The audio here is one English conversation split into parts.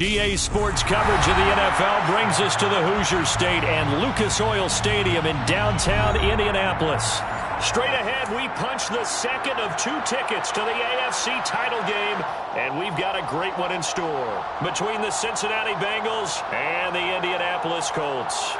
EA Sports coverage of the NFL brings us to the Hoosier State and Lucas Oil Stadium in downtown Indianapolis. Straight ahead, we punch the second of 2 tickets to the AFC title game, and we've got a great one in store between the Cincinnati Bengals and the Indianapolis Colts.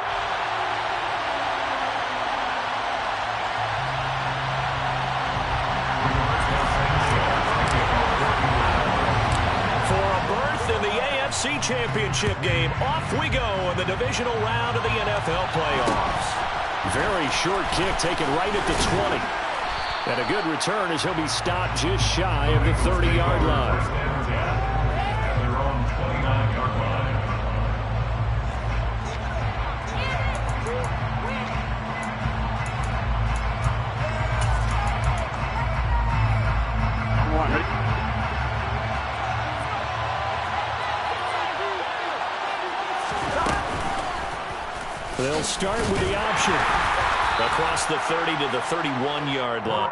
In the AFC Championship game, off we go in the divisional round of the NFL playoffs. Very short kick taken right at the 20. And a good return as he'll be stopped just shy of the 30-yard line. They'll start with the option. Across the 30 to the 31-yard line.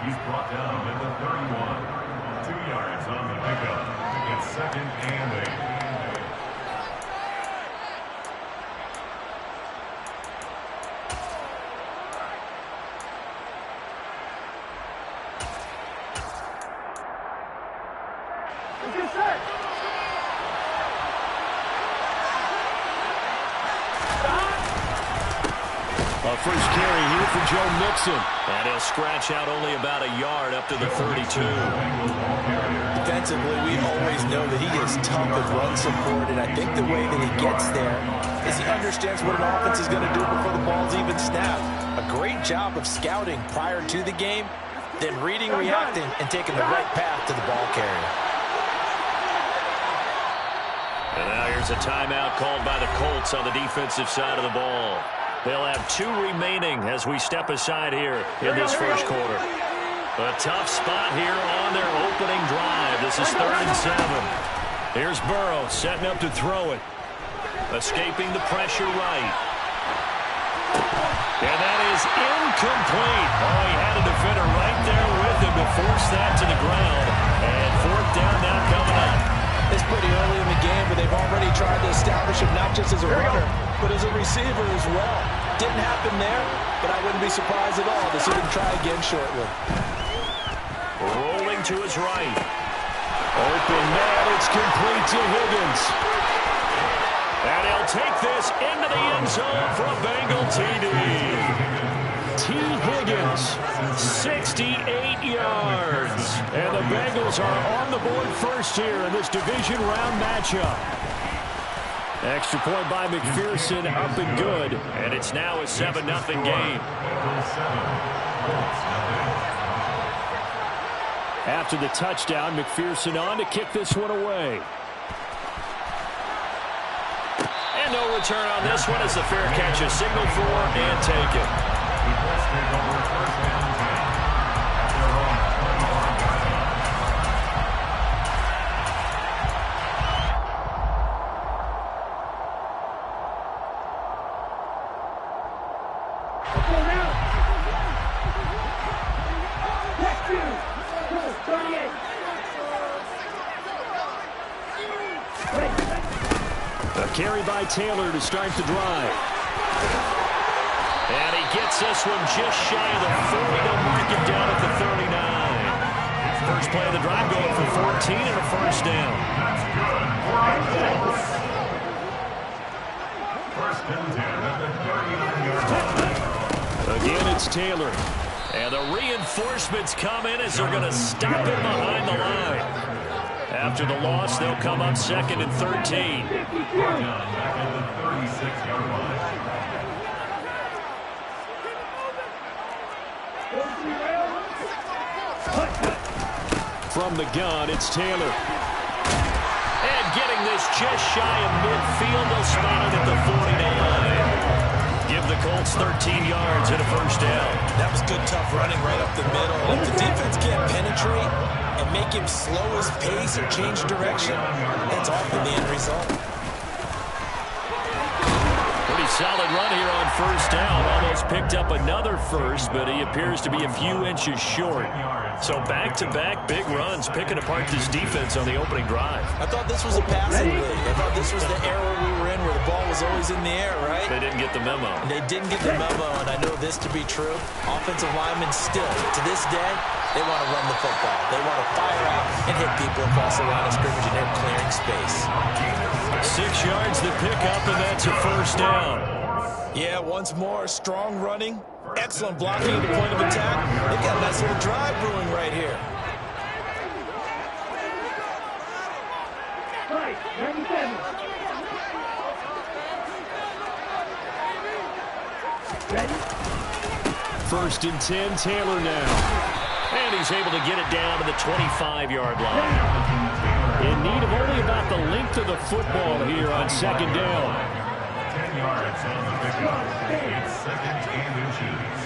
He's brought down at the 31. 2 yards on the pickup. It's 2nd and 8. First carry here for Joe Mixon. And he'll scratch out only about a yard up to the 32. Defensively, we always know that he is tough with run support, and I think the way that he gets there is he understands what an offense is going to do before the ball's even snapped. A great job of scouting prior to the game, then reading, reacting, and taking the right path to the ball carrier. And now here's a timeout called by the Colts on the defensive side of the ball. They'll have 2 remaining as we step aside here in this first quarter. A tough spot here on their opening drive. This is 3rd and 7. Here's Burrow setting up to throw it. Escaping the pressure right. And that is incomplete. Oh, he had a defender right there with him to force that to the ground. And 4th down now coming up. It's pretty early in the game, but they've already tried to establish him not just as a runner, but as a receiver as well. Didn't happen there, but I wouldn't be surprised at all to see him try again shortly. Rolling to his right. Open man, it's complete to Higgins. And he'll take this into the end zone for a Bengal TD. T. Higgins, 68 yards. And the Bengals are on the board first here in this division round matchup. Extra point by McPherson, up and good. And it's now a 7-0 game. After the touchdown, McPherson on to kick this one away. And no return on this one as the fair catch is signaled for and taken. A carry by Taylor to start the drive. And he gets this one just shy of the 40. They'll mark it down at the 39. First play of the drive going for 14 and a first down. First and 10 at the 39-yard line. Again, it's Taylor. And the reinforcements come in as they're going to stop him behind the line. After the loss, they'll come up 2nd and 13. Back at the 36-yard line. From the gun, it's Taylor. And getting this just shy of midfield. They'll spot it at the 49. Give the Colts 13 yards and a first down. That was good, tough running right up the middle. If the defense can't penetrate and make him slow his pace or change direction, that's often the end result. Pretty solid run here on first down. Almost picked up another first, but he appears to be a few inches short. So back-to-back big runs, picking apart this defense on the opening drive. I thought this was a passing league. I thought this was the era we were in where the ball was always in the air, right? They didn't get the memo. They didn't get the memo, and I know this to be true. Offensive linemen still, to this day, they want to run the football. They want to fire out and hit people across the line of scrimmage, and they're clearing space. 6 yards to pick up, and that's a first down. Yeah, once more, strong running, excellent blocking at the point of attack. They've got a nice little drive brewing right here. First and 10, Taylor now. And he's able to get it down to the 25-yard line. In need of only about the length of the football here on second down. 10 yards on the pickup. It's second and inches.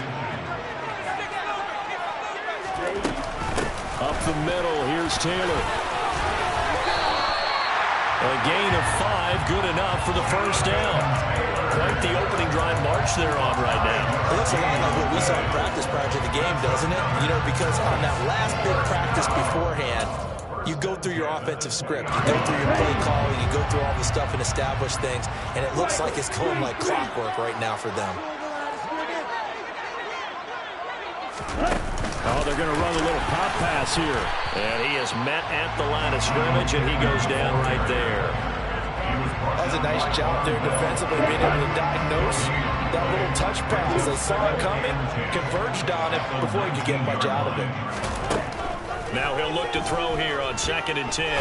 Up the middle, here's Taylor. A gain of 5, good enough for the first down. Quite the opening drive march they're on right now. It looks a lot like what we saw in practice prior to the game, doesn't it? You know, because on that last big practice beforehand, you go through your offensive script. You go through your play calling. You go through all the stuff and establish things. And it looks like it's going like clockwork right now for them. Oh, they're going to run a little pop pass here. And he is met at the line of scrimmage, and he goes down right there. That was a nice job there defensively, being able to diagnose that little touch pass. They saw it coming, converged on it before he could get much out of it. Now he'll look to throw here on second and 10.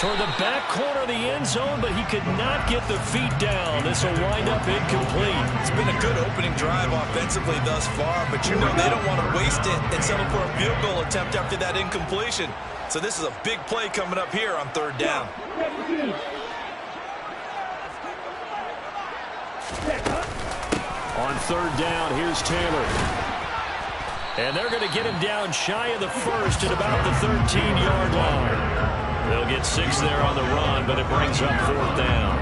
Toward the back corner of the end zone, but he could not get the feet down. This will wind up incomplete. It's been a good opening drive offensively thus far, but you know they don't want to waste it and settle for a field goal attempt after that incompletion. So this is a big play coming up here on third down. On third down, here's Taylor. And they're going to get him down shy of the first at about the 13-yard line. They'll get 6 there on the run, but it brings up fourth down.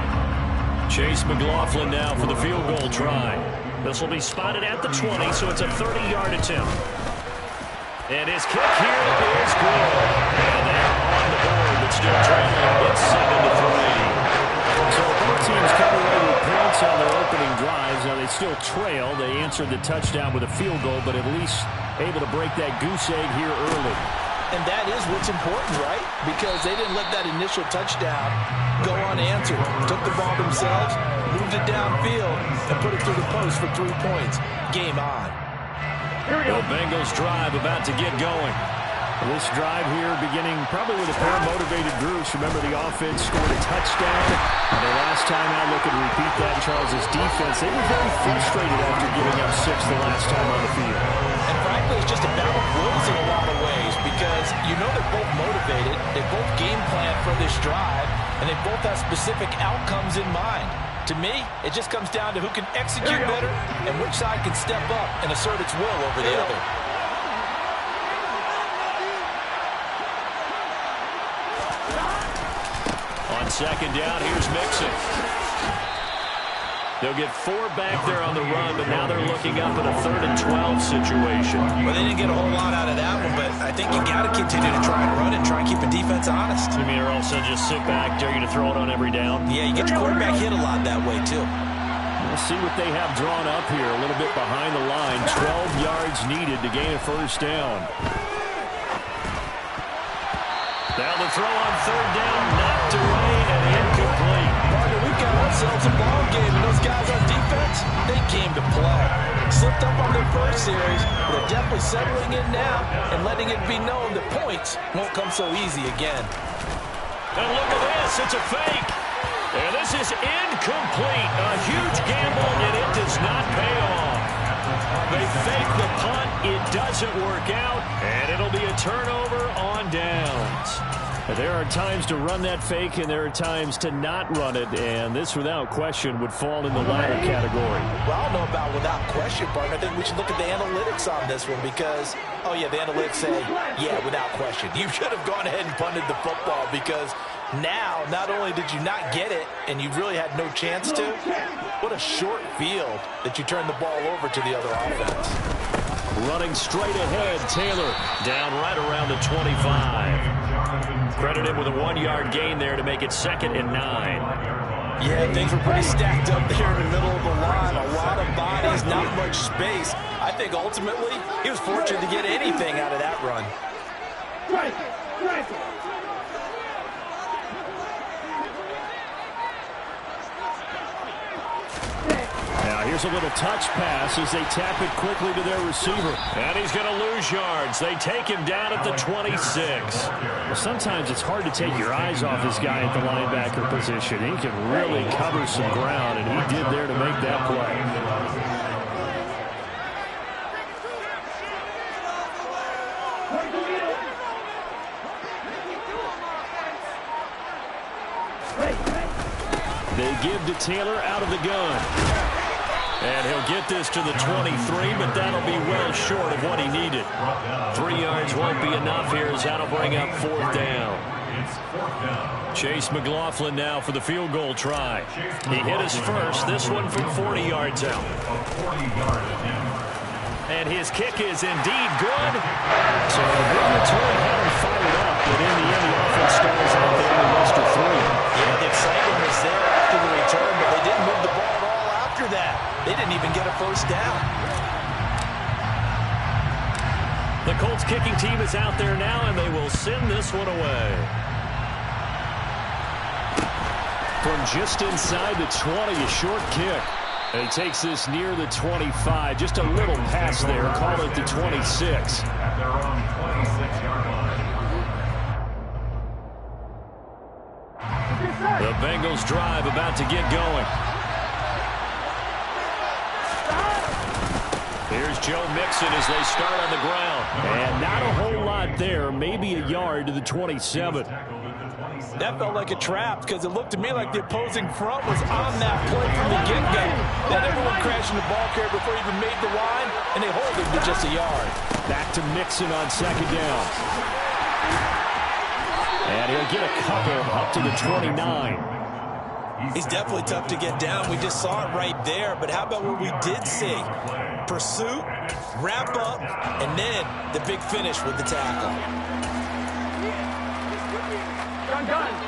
Chase McLaughlin now for the field goal try. This will be spotted at the 20, so it's a 30-yard attempt. And his kick here is good. And they're on the board, but still trailing. It's 7-3. So both teams coming away with points on their opening drives. Now they still trail. They answered the touchdown with a field goal, but at least able to break that goose egg here early. And that is what's important, right? Because they didn't let that initial touchdown go unanswered. Took the ball themselves, moved it downfield, and put it through the post for 3 points. Game on. The Bengals drive about to get going. This drive here beginning probably with a pair of motivated groups. Remember, the offense scored a touchdown. And the last time out, looking to repeat that in Charles' defense. They were very frustrated after giving up 6 the last time on the field. And frankly, it's just a battle of wills in a lot of ways because you know they're both motivated. They both game plan for this drive, and they both have specific outcomes in mind. To me, it just comes down to who can execute better and which side can step up and assert its will over the other. On second down, here's Mixon. They'll get 4 back there on the run, but now they're looking up at a 3rd and 12 situation. Well, they didn't get a whole lot out of that one, but I think you got to continue to try and run and try and keep the defense honest. You mean, or else they'll just sit back, dare you to throw it on every down? Yeah, you get your quarterback hit a lot that way, too. We'll see what they have drawn up here, a little bit behind the line. 12 yards needed to gain a first down. Now the throw on third down, knocked away and incomplete. Partner, we've got ourselves a ball game, and those guys on defense, they came to play. Slipped up on their first series, but they're definitely settling in now and letting it be known that points won't come so easy again. And look at this, it's a fake. And this is incomplete. A huge gamble, and it does not pay off. They fake the punt, it doesn't work out, and it'll be a turnover on downs. There are times to run that fake, and there are times to not run it, and this, without question, would fall in the latter category. Well, I don't know about without question, partner. I think we should look at the analytics on this one because, oh, yeah, the analytics say, yeah, without question. You should have gone ahead and punted the football because now, not only did you not get it, and you really had no chance to, what a short field that you turned the ball over to the other offense. Running straight ahead, Taylor down right around the 25. Credit him with a 1-yard gain there to make it 2nd and 9. Yeah, things were pretty stacked up there in the middle of the line. A lot of bodies, not much space. I think ultimately he was fortunate to get anything out of that run. Now here's a little touch pass as they tap it quickly to their receiver. And he's going to lose yards. They take him down at the 26. Well, sometimes it's hard to take your eyes off this guy at the linebacker position. He can really cover some ground, and he did there to make that play. They give to Taylor out of the gun. And he'll get this to the 23, but that'll be well short of what he needed. 3 yards won't be enough here as that'll bring up 4th down. Chase McLaughlin now for the field goal try. He hit his first, this one from 40 yards out. And his kick is indeed good. So the regulatory had him fired up, but in the end the offense stalls out there in the rest of 3. Yeah, the excitement was there after the return, but they didn't move the ball at all after that. They didn't even get a first down. The Colts kicking team is out there now, and they will send this one away. From just inside the 20, a short kick. And he takes this near the 25. Just a little pass there. Call it the 26. At their own 26-yard line. The Bengals drive about to get going. Here's Joe Mixon as they start on the ground. And not a whole lot there. Maybe a yard to the 27. That felt like a trap because it looked to me like the opposing front was on that play from the get-go. They had everyone crashing the ball carrier before he even made the line, and they hold him to just a yard. Back to Mixon on 2nd down. And he'll get a couple up to the 29. He's definitely tough to get down. We just saw it right there. But how about what we did see? Pursuit, wrap up, and then the big finish with the tackle.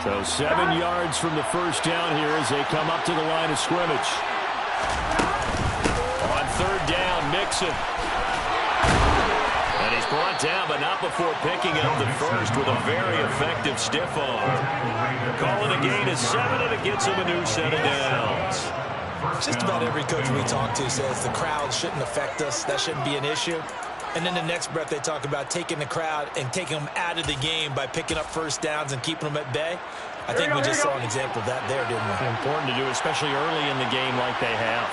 So 7 yards from the first down here as they come up to the line of scrimmage. On 3rd down, Mixon. And he's brought down, but not before picking up the first with a very effective stiff arm. Calling a gain of 7, and it gets him a new set of downs. Just about every coach we talk to says the crowd shouldn't affect us. That shouldn't be an issue. And then the next breath they talk about taking the crowd and taking them out of the game by picking up first downs and keeping them at bay. I think we just saw an example of that there, didn't we? Important to do, especially early in the game like they have.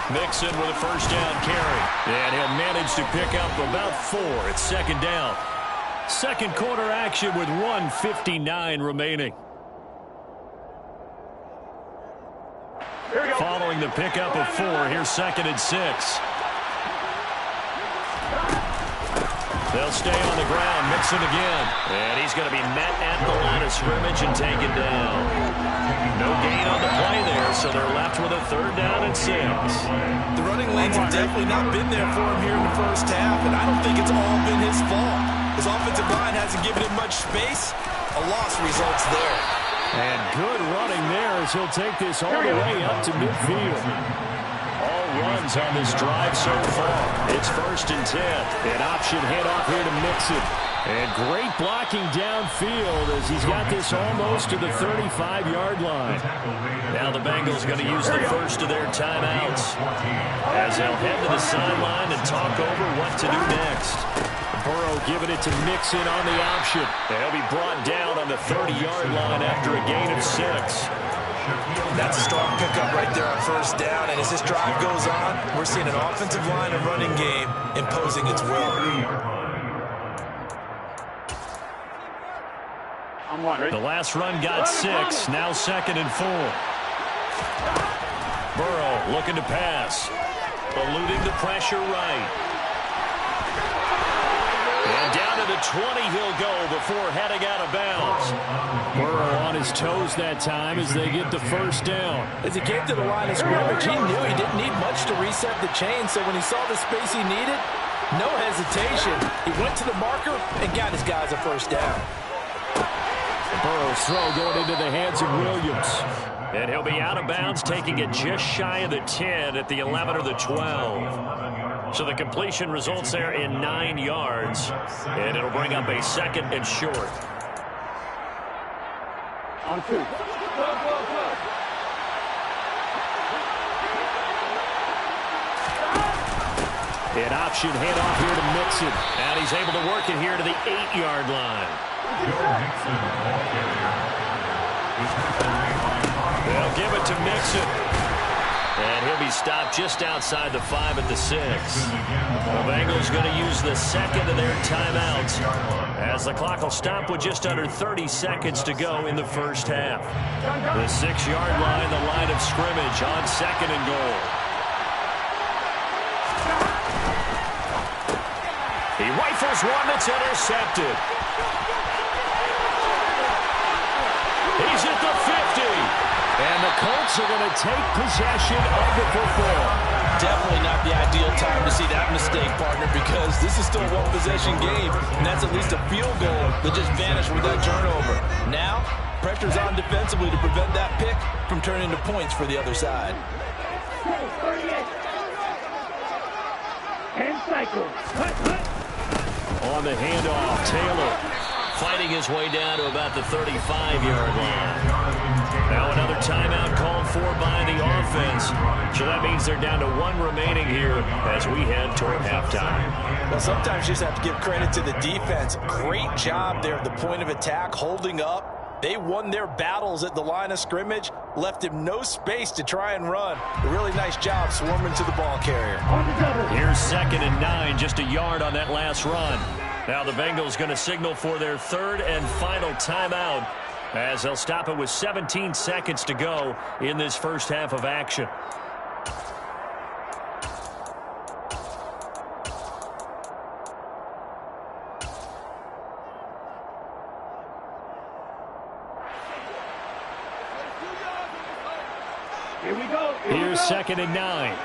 Mixon with a first down carry. And he'll manage to pick up about 4 at 2nd down. Second quarter action with 1:59 remaining. Following the pickup of 4, here's 2nd and 6. They'll stay on the ground. Mixon again. And he's going to be met at the line of scrimmage and taken down. No gain on the play there, so they're left with a 3rd down and 6. The running lanes have definitely not been there for him here in the first half, and I don't think it's all been his fault. His offensive line hasn't given him much space. A loss results there. And good running there as he'll take this all the way up to midfield. All runs on this drive so far. It's 1st and 10. An option handoff here to Mixon. And great blocking downfield as he's got this almost to the 35-yard line. Now the Bengals going to use the first of their timeouts as they'll head to the sideline and talk over what to do next. Burrow giving it to Mixon on the option. And he'll be brought down on the 30-yard line after a gain of 6. That's a strong pickup right there on first down. And as this drive goes on, we're seeing an offensive line and running game imposing its will. The last run got 6. Now 2nd and 4. Burrow looking to pass. Eluding the pressure right. And down to the 20 he'll go before heading out of bounds. Burrow on his toes that time as they get the first down. As he came to the line of scrimmage, he knew he didn't need much to reset the chain, so when he saw the space he needed, no hesitation. He went to the marker and got his guys a first down. Burrow's throw going into the hands of Williams. And he'll be out of bounds, taking it just shy of the 10 at the 11 or the 12. So the completion results there in 9 yards. And it'll bring up a 2nd and short. On 2. An option handoff here to Mixon. And he's able to work it here to the 8-yard line. They'll give it to Mixon. And he'll be stopped just outside the 5 at the 6. The Bengals going to use the 2nd of their timeouts as the clock will stop with just under 30 seconds to go in the first half. The 6-yard line, the line of scrimmage on 2nd and goal. He rifles one that's intercepted. He's at the 50. And the Colts are going to take possession of the football. Definitely not the ideal time to see that mistake, partner, because this is still a one-possession game, and that's at least a field goal that just vanished with that turnover. Now, pressure's on defensively to prevent that pick from turning into points for the other side. And cycle. On the handoff, Taylor fighting his way down to about the 35-yard line. Now another timeout called for by the offense. So that means they're down to 1 remaining here as we head toward halftime. Well, sometimes you just have to give credit to the defense. Great job there at the point of attack, holding up. They won their battles at the line of scrimmage, left him no space to try and run. A really nice job swarming to the ball carrier. Here's 2nd and 9, just a yard on that last run. Now the Bengals going to signal for their 3rd and final timeout as they'll stop it with 17 seconds to go in this first half of action. Here we go. Here's 2nd and 9.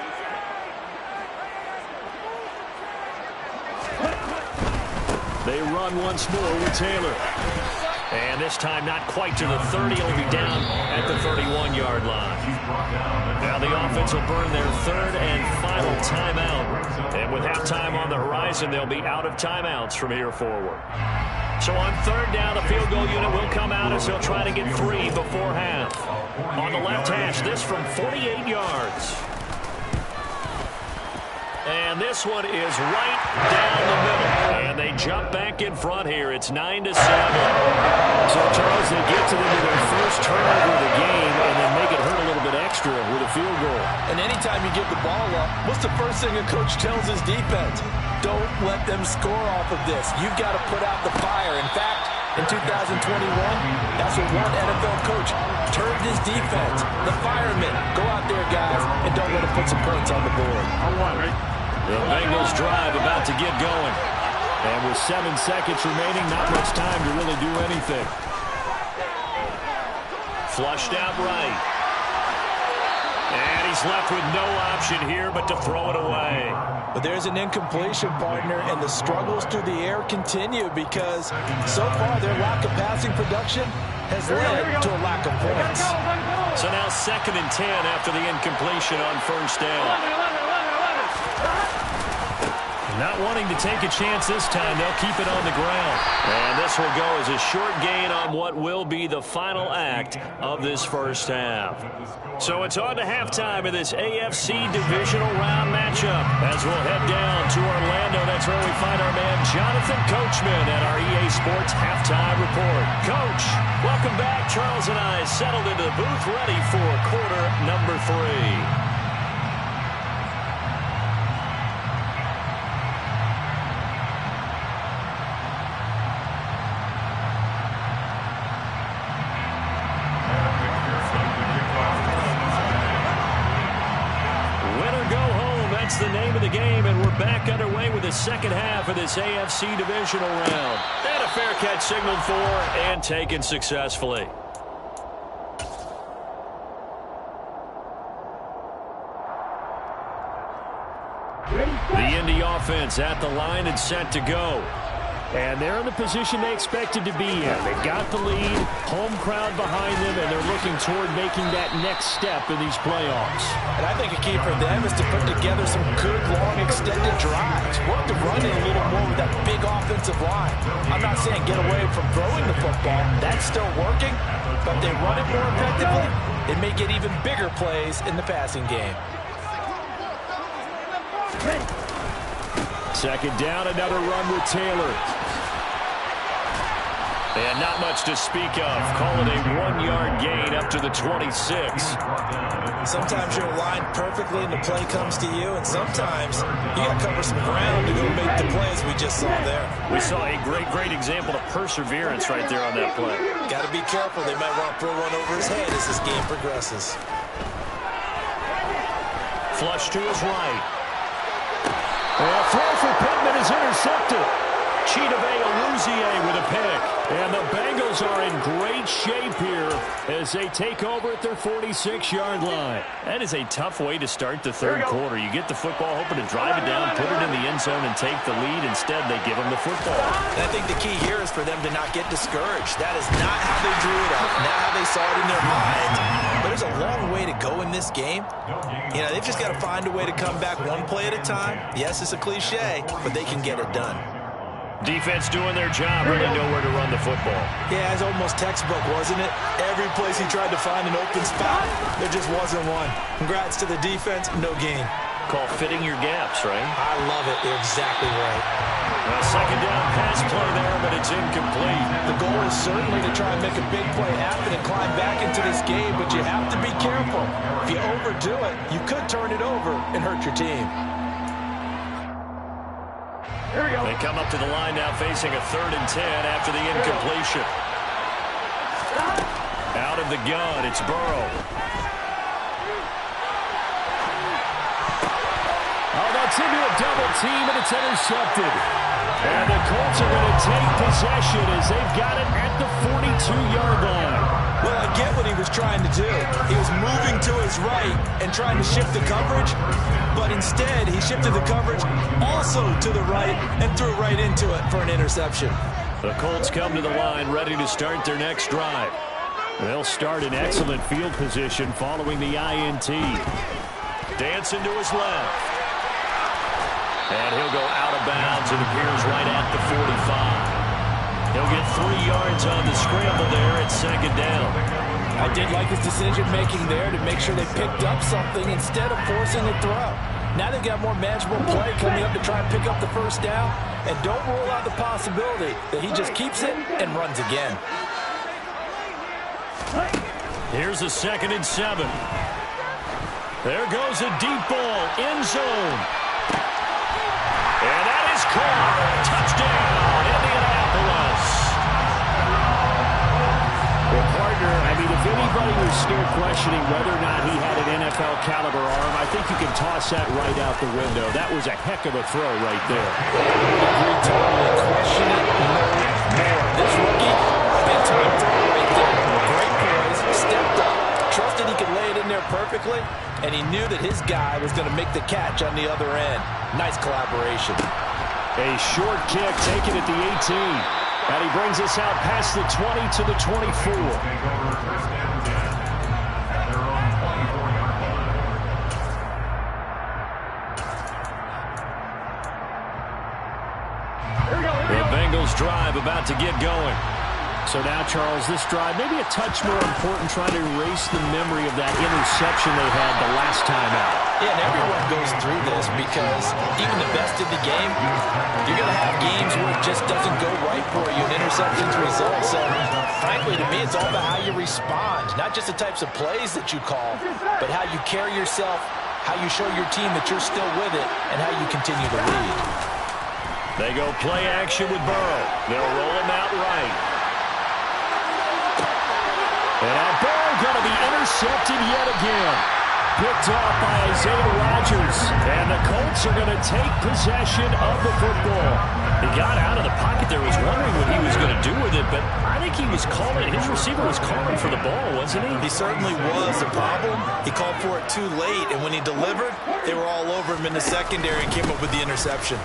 They run once more with Taylor. And this time not quite to the 30. It'll be down at the 31-yard line. Now the offense will burn their 3rd and final timeout. And with halftime on the horizon, they'll be out of timeouts from here forward. So on 3rd down, the field goal unit will come out as they'll try to get 3 before half. On the left hash, this from 48 yards. And this one is right down the middle. And they jump back in front here. It's 9-7. So, Charles, they get to them with their first turnover of the game and then make it hurt a little bit extra with a field goal. And anytime you give the ball up, what's the first thing a coach tells his defense? Don't let them score off of this. You've got to put out the fire. In fact, in 2021, that's what one NFL coach turned his defense. The firemen. Go out there, guys, and don't let them put some points on the board. The Bengals drive about to get going. And with 7 seconds remaining, not much time to really do anything. Flushed out right. And he's left with no option here but to throw it away. But there's an incompletion, partner, and the struggles through the air continue because so far their lack of passing production has led to a lack of points. So now 2nd and 10 after the incompletion on 1st down. Not wanting to take a chance this time, they'll keep it on the ground. And this will go as a short gain on what will be the final act of this first half. So it's on to halftime of this AFC Divisional Round matchup as we'll head down to Orlando. That's where we find our man Jonathan Coachman at our EA Sports Halftime Report. Coach, welcome back. Charles and I settled into the booth ready for quarter number 3. name of the game, and we're back underway with the second half of this AFC divisional round. And a fair catch signaled for and taken successfully. The Indy offense at the line and set to go. And they're in the position they expected to be in. They've got the lead, home crowd behind them, and they're looking toward making that next step in these playoffs. And I think a key for them is to put together some good, long, extended drives. Work the run in a little more with that big offensive line. I'm not saying get away from throwing the football. That's still working, but they run it more effectively. It may get even bigger plays in the passing game. Second down, another run with Taylor. And not much to speak of. Call it a 1-yard gain up to the 26. Sometimes you're aligned perfectly and the play comes to you, and sometimes you got to cover some ground to go make the plays we just saw there. We saw a great example of perseverance right there on that play. Got to be careful. They might want to throw one over his head as this game progresses. Flush to his right. And a throw for Pittman is intercepted. Chidobe Awuzie with a pick. And the Bengals are in great shape here as they take over at their 46-yard line. That is a tough way to start the third quarter. You get the football, hoping to drive it down, put it in the end zone, and take the lead. Instead, they give them the football. And I think the key here is for them to not get discouraged. That is not how they drew it up, not how they saw it in their mind. But there's a long way to go in this game. You know, they've just got to find a way to come back one play at a time. Yes, it's a cliche, but they can get it done. Defense doing their job, really know where to run the football. Yeah, it's almost textbook, wasn't it? Every place he tried to find an open spot, there just wasn't one. Congrats to the defense, no gain. Call fitting your gaps, right? I love it. You're exactly right. A second down pass play there, but it's incomplete. The goal is certainly to try and make a big play happen and climb back into this game, but you have to be careful. If you overdo it, you could turn it over and hurt your team. Here we go. They come up to the line now facing a 3rd and 10 after the incompletion. Out of the gun, it's Burrow. Oh, that's into a double team, and it's intercepted. And the Colts are going to take possession as they've got it at the 42-yard line. Well, I get what he was trying to do. He was moving to his right and trying to shift the coverage, but instead he shifted the coverage also to the right and threw right into it for an interception. The Colts come to the line ready to start their next drive. They'll start in excellent field position following the INT. Dancing to his left. And he'll go out of bounds. It appears right at the 45. He'll get 3 yards on the scramble there at second down. I did like his decision-making there to make sure they picked up something instead of forcing a throw. Now they've got more manageable play coming up to try and pick up the first down. And don't rule out the possibility that he just keeps it and runs again. Here's a 2nd and 7. There goes a deep ball, end zone. And that is caught. Touchdown, Indianapolis. Well, partner, I mean, if anybody was still questioning whether or not he had an NFL caliber arm, I think you can toss that right out the window. That was a heck of a throw right there. Totally question it no more. This rookie, big time throw right there. Great poise, stepped up, trusted he could lay it in there perfectly, and he knew that his guy was going to make the catch on the other end. Nice collaboration. A short kick taken at the 18. And he brings us out past the 20 to the 24. The Bengals drive about to get going. So now, Charles, this drive maybe a touch more important, trying to erase the memory of that interception they had the last time out. Yeah, and everyone goes through this because even the best of the game, you're going to have games where it just doesn't go right for you, and interceptions result. So, frankly, to me, it's all about how you respond, not just the types of plays that you call, but how you carry yourself, how you show your team that you're still with it, and how you continue to lead. They go play action with Burrow. They'll roll him out right. And now Burrow going to be intercepted yet again. Picked off by Isaiah Rodgers. And the Colts Colts are going to take possession of the football. He got out of the pocket there, was wondering what he was going to do with it, but I think he was calling, his receiver was calling for the ball, wasn't he? He certainly was. The problem, he called for it too late, and when he delivered, they were all over him in the secondary and came up with the interception.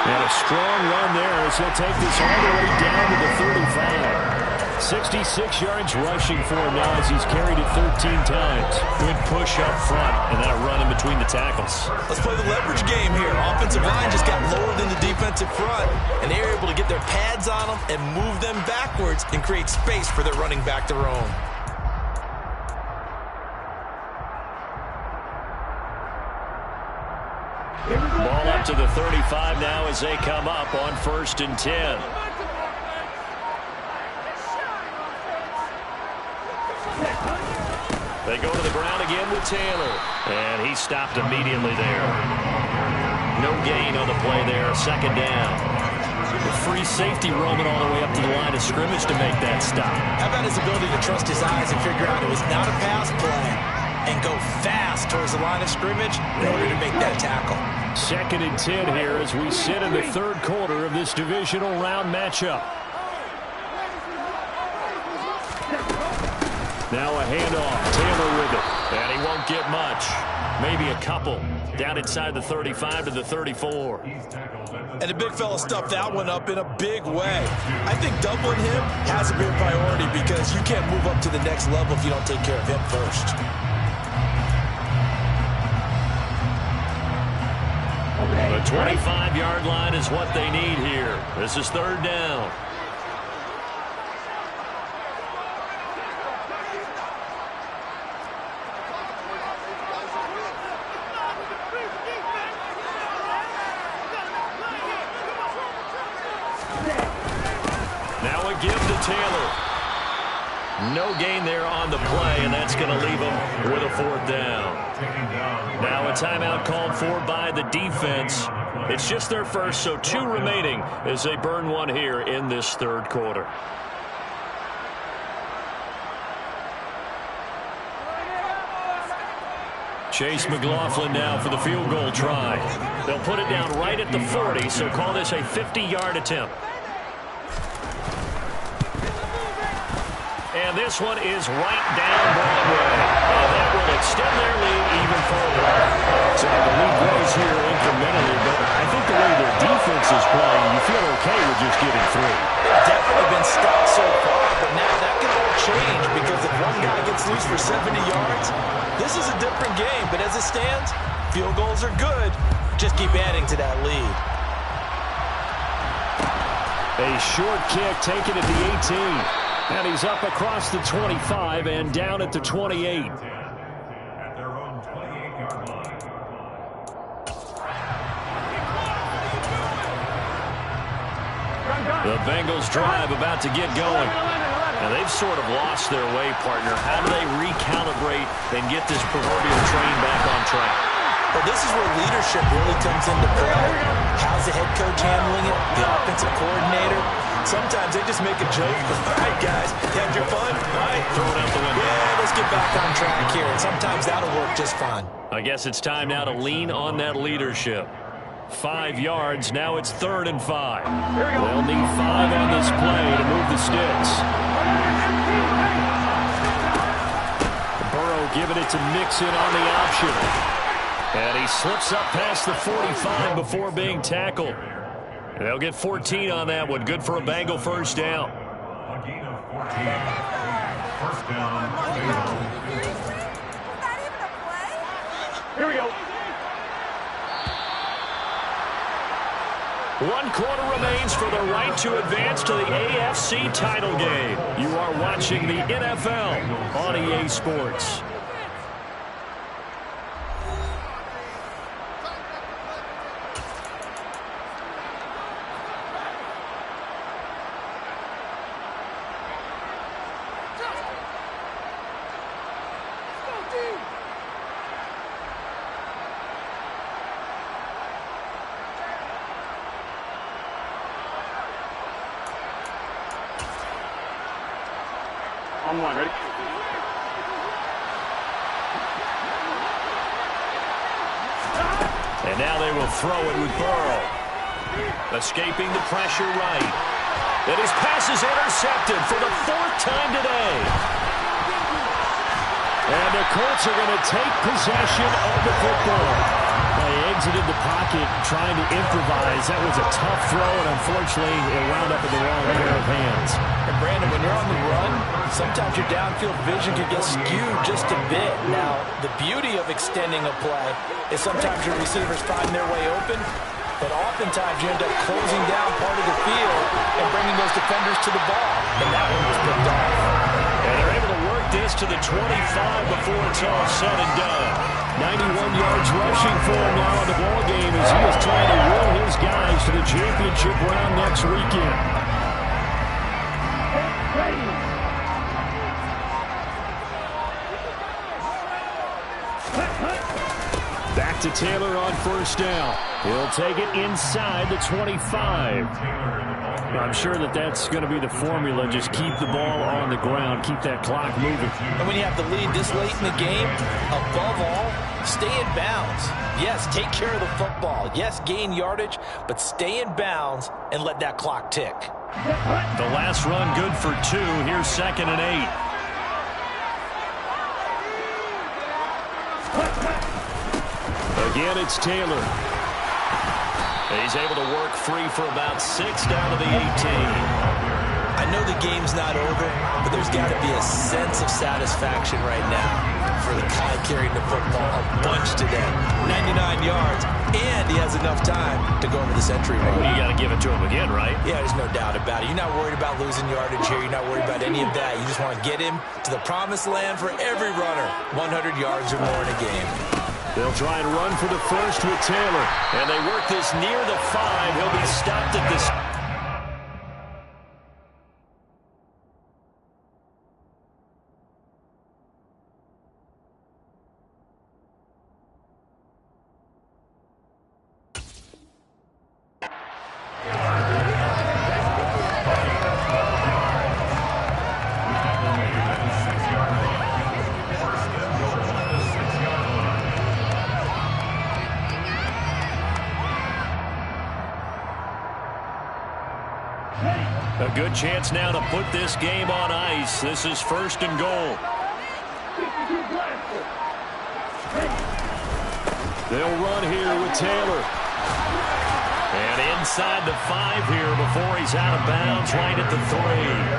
And a strong run there as he'll take this all the way down to the 35. 66 yards rushing for him now as he's carried it 13 times. Good push up front and then a run in between the tackles. Let's play the leverage game here. Offensive line just got lower than the defensive front, and they were able to get their pads on them and move them backwards and create space for their running back to roam. Ball up to the 35 now as they come up on 1st and 10. They go to the ground again with Taylor. And he stopped immediately there. No gain on the play there. 2nd down. The free safety roaming all the way up to the line of scrimmage to make that stop. How about his ability to trust his eyes and figure out it was not a pass play and go fast towards the line of scrimmage in order to make that tackle. 2nd and 10 here as we sit in the 3rd quarter of this divisional round matchup. Now a handoff. Taylor with it. And he won't get much. Maybe a couple. Down inside the 35 to the 34. And the big fella stuffed that one up in a big way. I think doubling him has to be a priority because you can't move up to the next level if you don't take care of him first. The 25-yard line is what they need here. This is 3rd down. Now a give to Taylor. No gain there on the play, and that's going to leave him with a 4th down. Now a timeout called for by the defense. It's just their first, so 2 remaining as they burn one here in this 3rd quarter. Chase McLaughlin now for the field goal try. They'll put it down right at the 40, so call this a 50-yard attempt. And this one is right down Broadway. And that will extend their lead even further. So the lead grows here incrementally, but I think the way their defense is playing, you feel okay with just getting 3. They've definitely been stopped so far, but now that can all change because if one guy gets loose for 70 yards, this is a different game. But as it stands, field goals are good. Just keep adding to that lead. A short kick taken at the 18. And he's up across the 25 and down at the 28. At their own 28-yard line. The Bengals drive about to get going. Now they've sort of lost their way, partner. How do they recalibrate and get this proverbial train back on track? Well, this is where leadership really comes into play. How's the head coach handling it? The offensive coordinator? Sometimes they just make a joke. All right, guys, you had your fun? All right, Throw it out the window. Yeah, let's get back on track here. And sometimes that'll work just fine. I guess it's time now to lean on that leadership. 5 yards. Now it's 3rd and 5. They'll need 5 on this play to move the sticks. Burrow giving it to Mixon on the option. And he slips up past the 45 before being tackled. They'll get 14 on that one. Good for a Bengal 1st down. A gain of 14. 1st down, Bengals. Here we go. 1 quarter remains for the right to advance to the AFC title game. You are watching the NFL on EA Sports. On one, ready? And now they will throw it with Burrow. Escaping the pressure right. And his pass is intercepted for the 4th time today. And the Colts are going to take possession of the football. They exited the pocket trying to improvise. That was a tough throw, and unfortunately, it wound up in the wrong pair of hands. And Brandon, when you're on the run, sometimes your downfield vision can get skewed just a bit. Now, the beauty of extending a play is sometimes your receivers find their way open, but oftentimes you end up closing down part of the field and bringing those defenders to the ball. And that one was picked off. And they're able to work this to the 25 before it's all said and done. 91 yards rushing for him now in the ballgame as he is trying to will his guys to the championship round next weekend. Back to Taylor on first down. He'll take it inside the 25. I'm sure that's going to be the formula. Just keep the ball on the ground. Keep that clock moving. And when you have to lead this late in the game, above all, stay in bounds. Yes, take care of the football. Yes, gain yardage, but stay in bounds and let that clock tick. The last run good for 2. Here's 2nd and 8. Again, it's Taylor. He's able to work free for about 6 down to the 18. I know the game's not over, but there's got to be a sense of satisfaction right now for the guy carrying the football a bunch today. 99 yards, and he has enough time to go into this entry run. Well, you got to give it to him again, right? Yeah, there's no doubt about it. You're not worried about losing yardage here. You're not worried about any of that. You just want to get him to the promised land for every runner. 100 yards or more in a game. They'll try and run for the first with Taylor. And they work this near the 5. He'll be stopped at this. A good chance now to put this game on ice. This is 1st and goal. They'll run here with Taylor. And inside the 5 here before he's out of bounds, right at the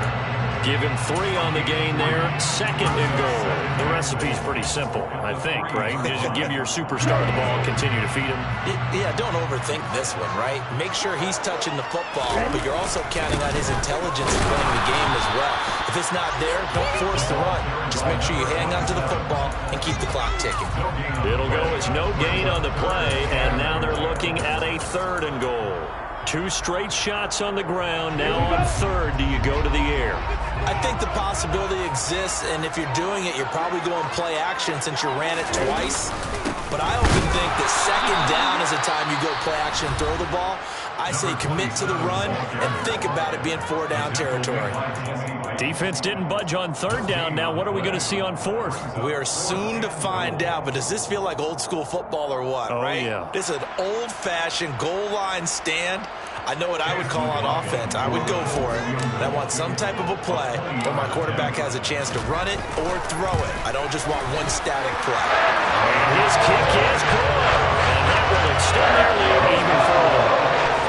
3. Give him 3 on the gain there. 2nd and goal. The recipe's pretty simple, I think, right? Just give your superstar the ball and continue to feed him. Yeah, don't overthink this one, right? Make sure he's touching the football, but you're also counting on his intelligence in playing the game as well. If it's not there, don't force the run. Just make sure you hang on to the football and keep the clock ticking. It'll go as no gain on the play, and now they're looking at a 3rd and goal. 2 straight shots on the ground. Now on 3rd, do you go to the air? I think the possibility exists, and if you're doing it, you're probably going play action since you ran it twice. But I often think that 2nd down is the time you go play action and throw the ball. I say commit to the run and think about it being 4-down territory. Defense didn't budge on 3rd down. Now what are we going to see on 4th? We are soon to find out, but does this feel like old school football or what, right? Yeah. This is an old-fashioned goal line stand. I know what I would call on offense. I would go for it. And I want some type of a play where my quarterback has a chance to run it or throw it. I don't just want one static play. And his kick is good. And that will extend their lead even further.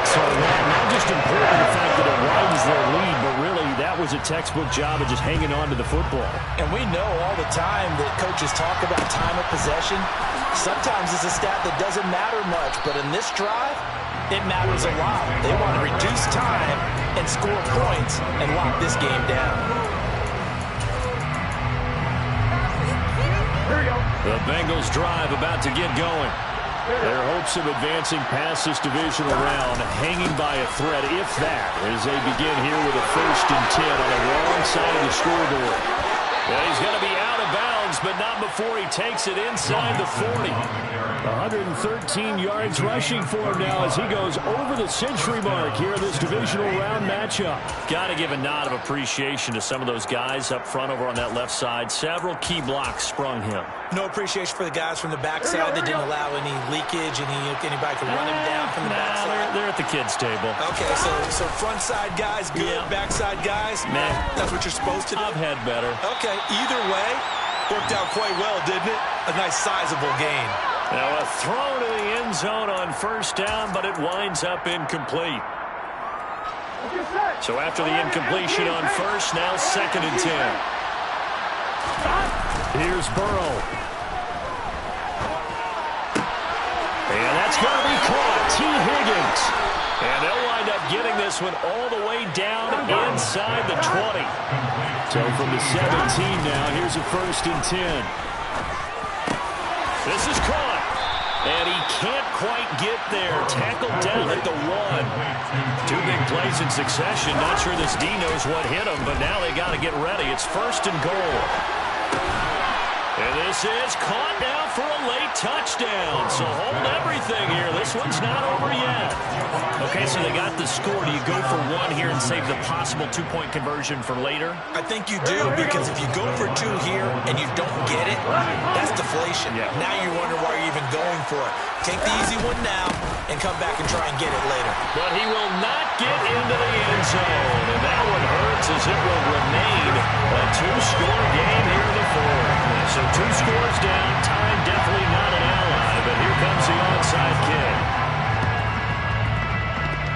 So not just important the fact that it widens their lead, but really that was a textbook job of just hanging on to the football. And we know all the time that coaches talk about time of possession. Sometimes it's a stat that doesn't matter much, but in this drive, it matters a lot. They want to reduce time and score points and lock this game down. The Bengals drive about to get going. Their hopes of advancing past this divisional round hanging by a thread, if that, as they begin here with a 1st and 10 on the wrong side of the scoreboard. Well, he's going to be out of bounds Higgins, but not before he takes it inside the 40. 113 yards rushing for him now as he goes over the century mark here in this divisional round matchup. Got to give a nod of appreciation to some of those guys up front over on that left side. Several key blocks sprung him. No appreciation for the guys from the backside that didn't allow any leakage, anybody could run him down from the backside. They're at the kids' table. Okay, so front side guys good, Yeah. backside guys, Nah. that's what you're supposed to do. I've had better. Okay, either way, worked out quite well, didn't it? A nice sizable gain. Now a throw to the end zone on first down, but it winds up incomplete. So after the incompletion on first, now 2nd and 10. Here's Burrow. And that's going to be caught. T. Higgins. And they'll wind up getting this one all the way down inside the 20. So from the 17 now, here's a 1st and 10. This is caught. And he can't quite get there. Tackled down at the 1. 2 big plays in succession. Not sure this D knows what hit him, but now they got to get ready. It's 1st and goal. And this is caught now for a late touchdown. So hold everything here. This one's not over yet. Okay, so they got the score. Do you go for 1 here and save the possible 2-point conversion for later? I think you do, because if you go for 2 here and you don't get it, that's deflation. Yeah. Now you wonder why you're even going for it. Take the easy one now and come back and try and get it later. But he will not get into the end zone. And that one hurts as it will remain a 2-score game here in the 4th. So 2 scores down. Time definitely not an ally. But here comes the onside kick.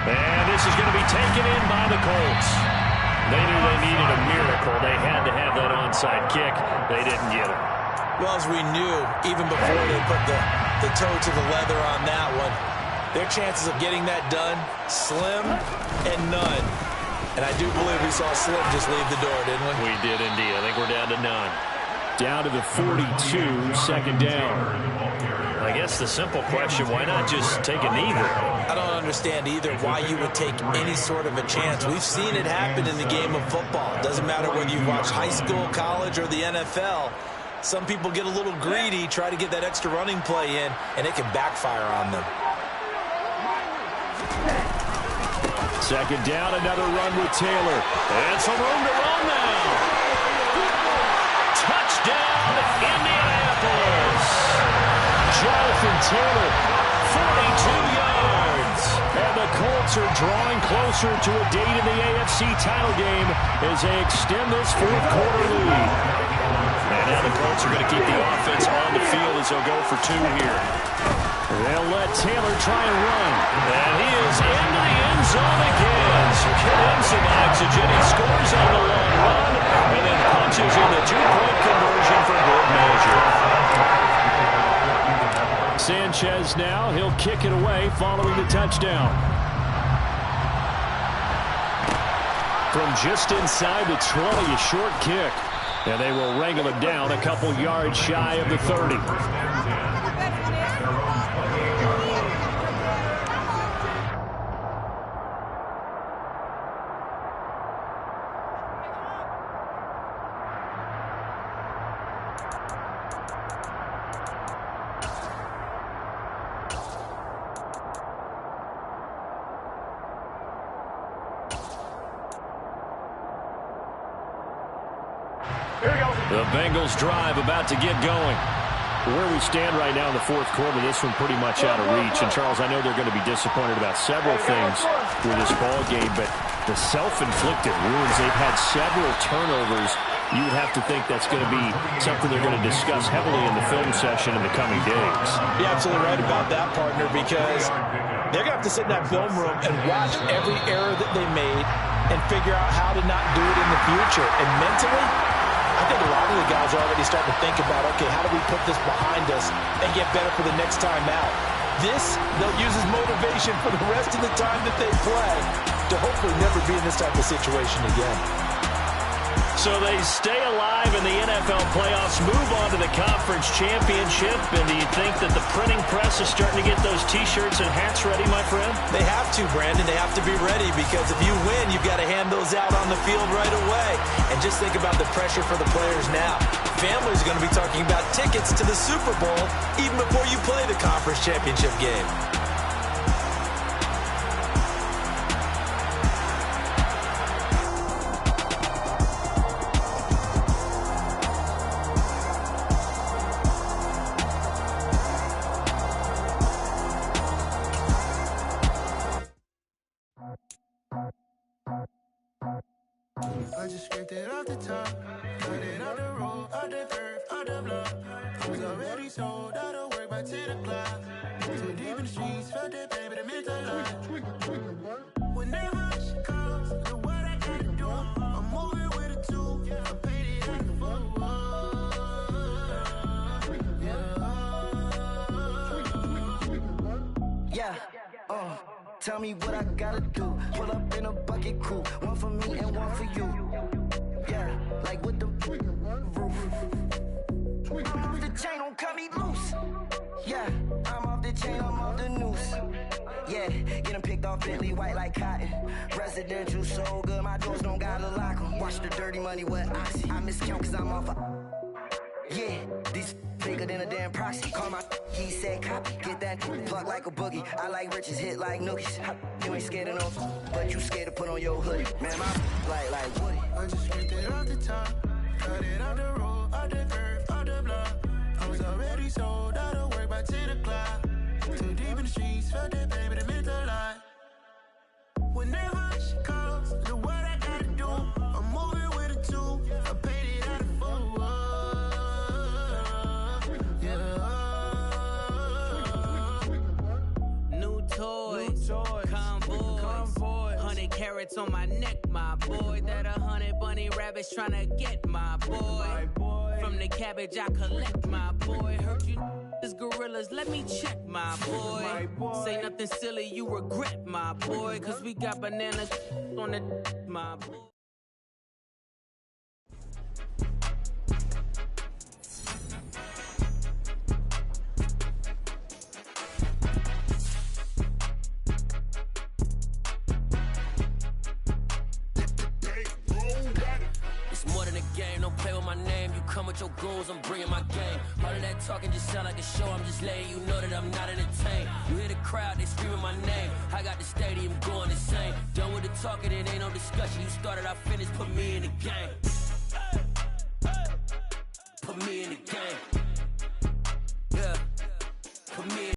And this is going to be taken in by the Colts. They knew they needed a miracle. They had to have that onside kick. They didn't get it. Well, as we knew, even before they put the toe to the leather on that one, their chances of getting that done, slim and none. And I do believe we saw Slim just leave the door, didn't we? We did indeed. I think we're down to none. Down to the 42, 2nd down. I guess the simple question, why not just take a knee there? I don't understand either why you would take any sort of a chance. We've seen it happen in the game of football. It doesn't matter whether you watch high school, college, or the NFL. Some people get a little greedy, try to get that extra running play in, and it can backfire on them. 2nd down, another run with Taylor. And some room to run now. Touchdown, Indianapolis. Jonathan Taylor, 42 yards. and the Colts are drawing closer to a date in the AFC title game as they extend this 4th quarter lead. And now the Colts are going to keep the offense on the field as they'll go for 2 here. They'll let Taylor try and run. And he is into the end zone again. So give him some oxygen. He scores on the long run and then punches in the 2-point conversion for good measure. Sanchez now, he'll kick it away following the touchdown. From just inside the 20, a short kick. And they will wrangle it down a couple yards shy of the 30. The Bengals drive about to get going. Where we stand right now in the 4th quarter, this one pretty much out of reach. And, Charles, I know they're going to be disappointed about several things with this ball game, but the self-inflicted wounds, they've had several turnovers. You would have to think that's going to be something they're going to discuss heavily in the film session in the coming days. You're absolutely right about that, partner, because they're going to have to sit in that film room and watch every error that they made and figure out how to not do it in the future. And mentally, I think a lot of the guys are already starting to think about, okay, how do we put this behind us and get better for the next time out? This, they'll use as motivation for the rest of the time that they play to hopefully never be in this type of situation again. So they stay alive in the NFL playoffs, move on to the conference championship. And do you think that the printing press is starting to get those T-shirts and hats ready, my friend? They have to, Brandon. They have to be ready because if you win, you've got to hand those out on the field right away. And just think about the pressure for the players now. Families are going to be talking about tickets to the Super Bowl even before you play the conference championship game. I just scraped it off the top, cut it off the road, off the curve, off the block. I was already sold out of work by 10 o'clock. Too deep in the streets, felt that pain, but it meant a lot. Whenever she calls, know what I gotta do. I'm moving with a two, I paid it out the phone. Yeah, tell me what I gotta do. Pull up in a bucket crew, one for me and one for you. Yeah, like with the roof. I'm off the chain, don't cut me loose. Yeah, I'm off the chain, I'm off the noose. Yeah, getting picked off Bentley, white like cotton. Residential so good, my doors don't gotta lock 'em. Watch the dirty money with Oxy. I miscount cause I'm off yeah, these bigger than a damn proxy. Call my he said copy, get that plug like a boogie. I like riches, hit like nookies. You ain't scared of no, but you scared to put on your hoodie. Man, my like Woody. I just scraped it off the top, cut it off the road, off the curve, off the block. I was already sold out of work by 10 o'clock. Too deep in the streets, felt that pain, but it meant a lot. Whenever she calls, know what I gotta do. I'm moving with a two, I paid it out of phone. Toys, convoys, 100 carats on my neck, my boy. That 100 bunny rabbits tryna get my boy. From the cabbage I collect, my boy. Heard you is gorillas, let me check, my boy. Say nothing silly, you regret, my boy. Cause we got banana on the my boy. Don't play with my name, you come with your goons, I'm bringing my game. All of that talking just sound like a show, I'm just letting you know that I'm not entertained. You hear the crowd, they screaming my name. I got the stadium going insane. Done with the talking, it ain't no discussion. You started, I finished, put me in the game. Put me in the game.